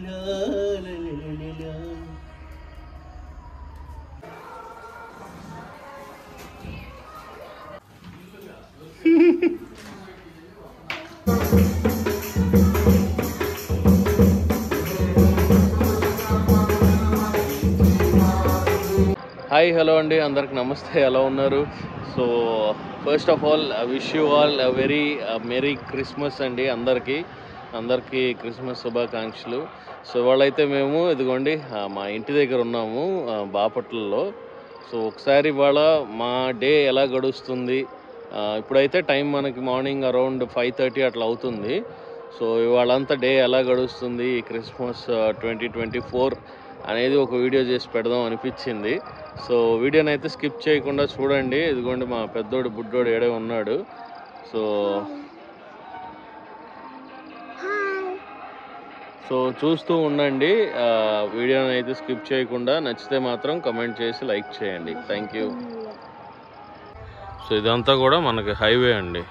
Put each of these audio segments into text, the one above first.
లా లా లా లా. Hi hello అండి, అందరికి నమస్తే. ఎలా ఉన్నారు? So first of all wish you all very merry Christmas అండి. అందరికీ క్రిస్మస్ శుభాకాంక్షలు. సో ఇవాళైతే మేము ఇదిగోండి మా ఇంటి దగ్గర ఉన్నాము బాపట్లలో. సో ఒకసారి ఇవాళ మా డే ఎలా గడుస్తుంది, ఇప్పుడైతే టైం మనకి మార్నింగ్ అరౌండ్ 5:30 అట్లా అవుతుంది. సో ఇవాళంతా డే ఎలా గడుస్తుంది ఈ క్రిస్మస్ 2024 అనేది ఒక వీడియో చేసి పెడదాం అనిపించింది. సో వీడియోని అయితే స్కిప్ చేయకుండా చూడండి. ఇదిగోండి మా పెద్దోడు బుడ్డోడు ఏడే ఉన్నాడు. సో చూస్తూ ఉండండి. వీడియోని అయితే స్కిప్ చేయకుండా, నచ్చితే మాత్రం కమెంట్ చేసి లైక్ చేయండి. Thank you. సో ఇదంతా కూడా మనకి హైవే అండి,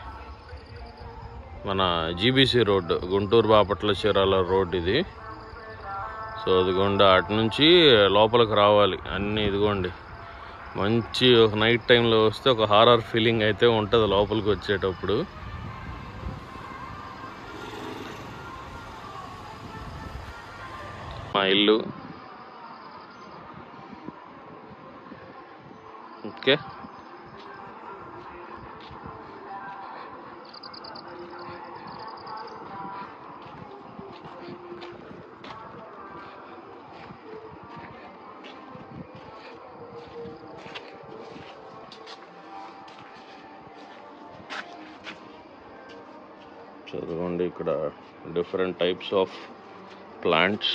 మన GBC road, Guntur Bapatla Chirala road ఇది. సో ఇదిగోండి అటు నుంచి లోపలికి రావాలి అన్నీ. ఇదిగోండి మంచి ఒక నైట్ టైంలో వస్తే ఒక హారర్ ఫీలింగ్ అయితే ఉంటుంది లోపలికి వచ్చేటప్పుడు. మా ఇల్లు ఓకే. చదువుకోండి ఇక్కడ డిఫరెంట్ టైప్స్ ఆఫ్ ప్లాంట్స్.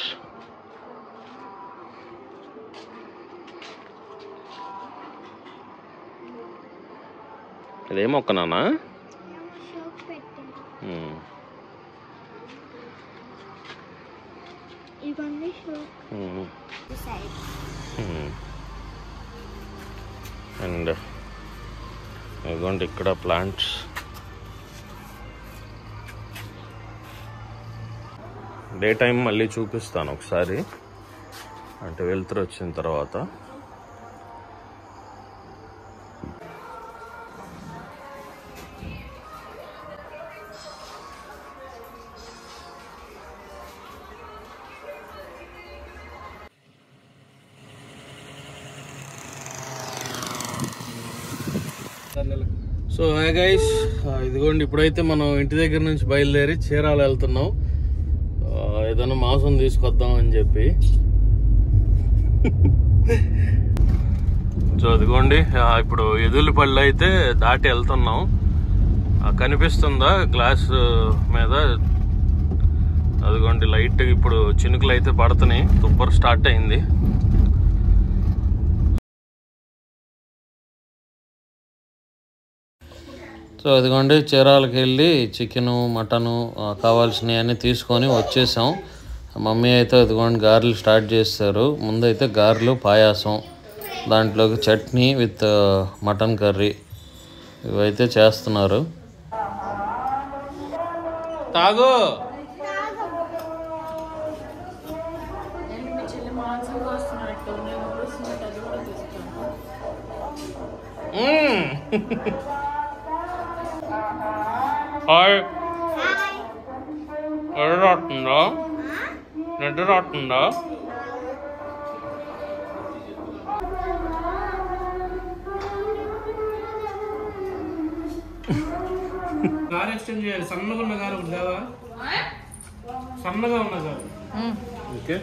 ఇదే మొక్క నాన్న? అండ్ ఇదిగోండి ఇక్కడ ప్లాంట్స్. డే టైం మళ్ళీ చూపిస్తాను ఒకసారి, అంటే వెళ్తురు వచ్చిన తర్వాత. సో హై గైస్, ఇదిగోండి ఇప్పుడైతే మనం ఇంటి దగ్గర నుంచి బయలుదేరి చీరాల వెళ్తున్నాం. ఏదైనా మాంసం తీసుకొద్దాం అని చెప్పి. సో అదిగోండి ఇప్పుడు ఎదులుపల్లి అయితే దాటి వెళ్తున్నాం. కనిపిస్తుందా గ్లాస్ మీద? అదిగోండి లైట్ ఇప్పుడు చినుకులు అయితే పడుతున్నాయి, తుప్పర్ స్టార్ట్ అయింది. సో అదిగోండి చీరాలకి వెళ్ళి చికెను మటను కావాల్సినవి అన్నీ తీసుకొని వచ్చేసాం. మమ్మీ అయితే అదిగోండి గారెలు స్టార్ట్ చేస్తారు. ముందైతే గారెలు, పాయాసం, దాంట్లోకి చట్నీ విత్ మటన్ కర్రీ ఇవైతే చేస్తున్నారు. తాగు రాటుందా? నిద్ర రాటుందా? కార్ ఎక్స్టెండ్ చేయాలి. సన్నగా ఉన్న కారు ఒకటి కావా? సన్నగా ఉన్న కారు. ఓకే.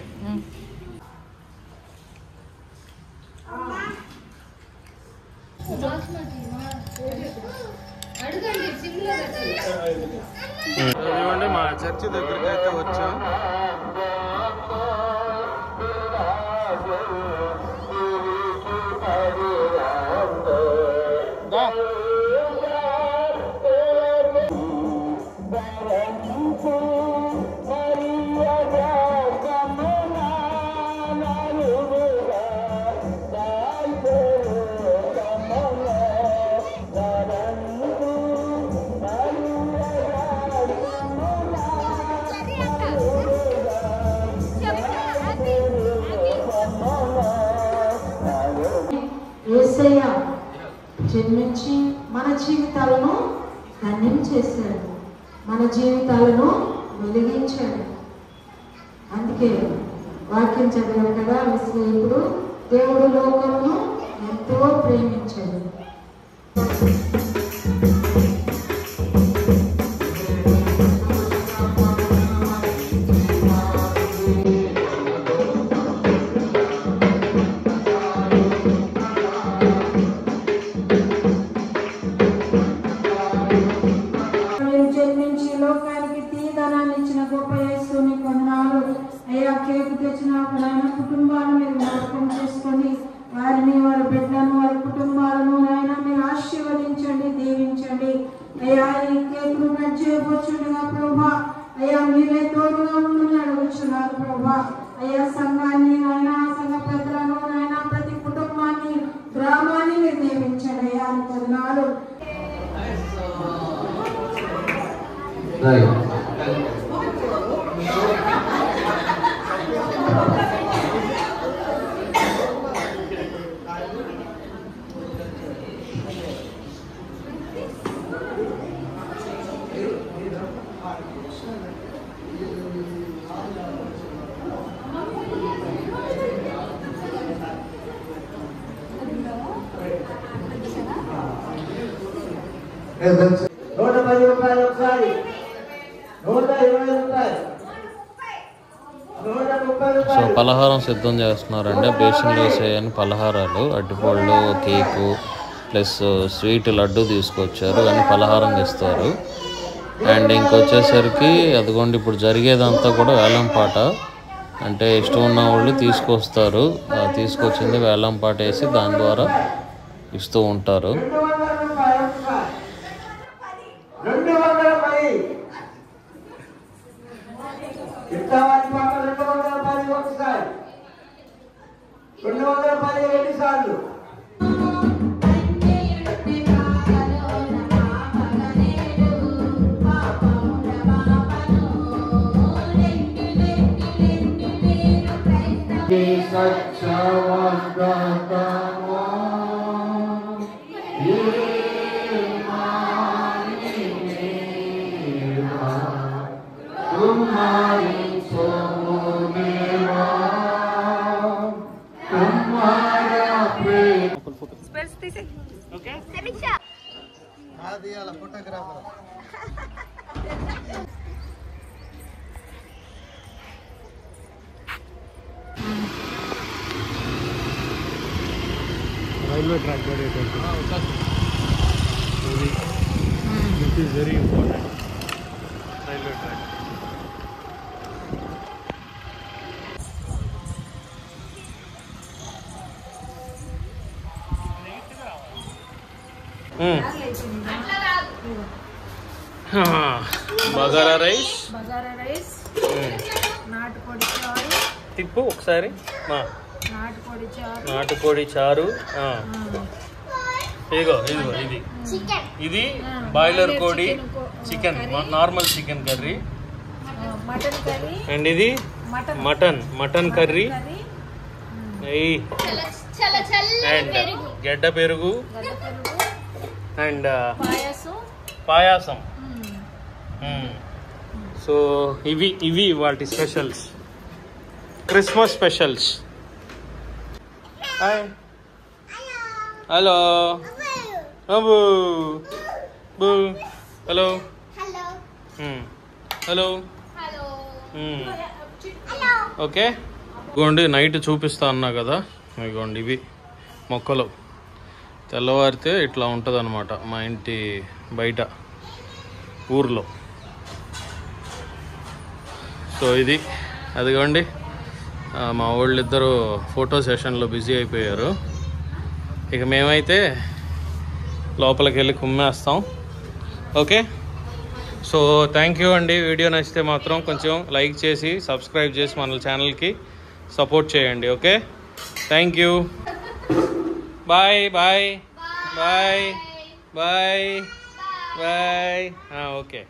ఇవ్వండి మా చర్చి దగ్గరికి అయితే వచ్చాం. యేసయ్య జన్మించి మన జీవితాలను ధన్యం చేశాడు, మన జీవితాలను వెలిగించాడు. అందుకే వాక్యం చదివాం కదా, ఇప్పుడు దేవుడు లోకమును ఎంతో ప్రేమించాడు. జన్మించి లోకానికి తీయదనాన్ని ఇచ్చిన గొప్ప యేసుని కొన్నాళ్ళు అయ్యా. కేకు తెచ్చినప్పుడు ఆయన కుటుంబాలను మీరు జ్ఞాపకం చేసుకొని వారిని, వారి బిడ్డలను, వారి కుటుంబాలను ఆయన మీరు ఆశీర్వదించండి, దీవించండి అయ్యా. ఈ కేకును కట్ చేయబోచుండగా ప్రభా అయ్యా మీరే తోడుగా ఉందని అడుగుచున్నారు ప్రభా. అయ్యా సంఘాన్ని ఆయన, సంఘ పెద్దలను ఆయన, ప్రతి కుటుంబాన్ని, గ్రామాన్ని మీరు దీవించండి అయ్యా. కొన్నాళ్ళు ₹110 ఒకసారి, ₹120, సో పలహారం సిద్ధం చేస్తున్నారండి. బేసిన్లో వేసేయని పలహారాలు, అడ్డిపళ్ళు, కేకు ప్లస్ స్వీట్ లడ్డు తీసుకొచ్చారు అని పలహారం ఇస్తారు. అండ్ ఇంకొచ్చేసరికి అదిగోండి ఇప్పుడు జరిగేదంతా కూడా వేలం పాట. అంటే ఇష్టం ఉన్న వాళ్ళు తీసుకొస్తారు, తీసుకొచ్చింది వేలం పాట వేసి దాని ద్వారా ఇస్తూ ఉంటారు. Railway track this is very important. Railway track bagara rice, నాటుకోడి చారు, తిప్పు ఒకసారి, నాటుకోడి చారు, ఇదిగో ఇది ఇది బాయిలర్ కోడి chicken, normal chicken curry. Mutton curry, and ఇది మటన్ కర్రీ, అండ్ గడ్డ పెరుగు అండ్ పాయాసం. సో ఇవి వాటి specials, Christmas specials. Hi, hello అబ్బు బూ, హలో హలో. ఓకే, ఇదిగోండి నైట్ చూపిస్తా అన్నా కదా, ఇదిగోండి ఇవి మొక్కలు. తెల్లవారితే ఇట్లా ఉంటుంది అన్నమాట మా ఇంటి బయట ఊర్లో. సో ఇది అదిగోండి మా వాళ్ళిద్దరూ ఫోటో సెషన్లో బిజీ అయిపోయారు. ఇక మేమైతే లోపలికి వెళ్ళి కుమ్మేస్తాం. ఓకే, సో థ్యాంక్ యూ అండి. వీడియో నచ్చితే మాత్రం కొంచెం లైక్ చేసి సబ్స్క్రైబ్ చేసి మన ఛానల్కి సపోర్ట్ చేయండి. Okay, thank you. Bye bye bye bye bye. Okay.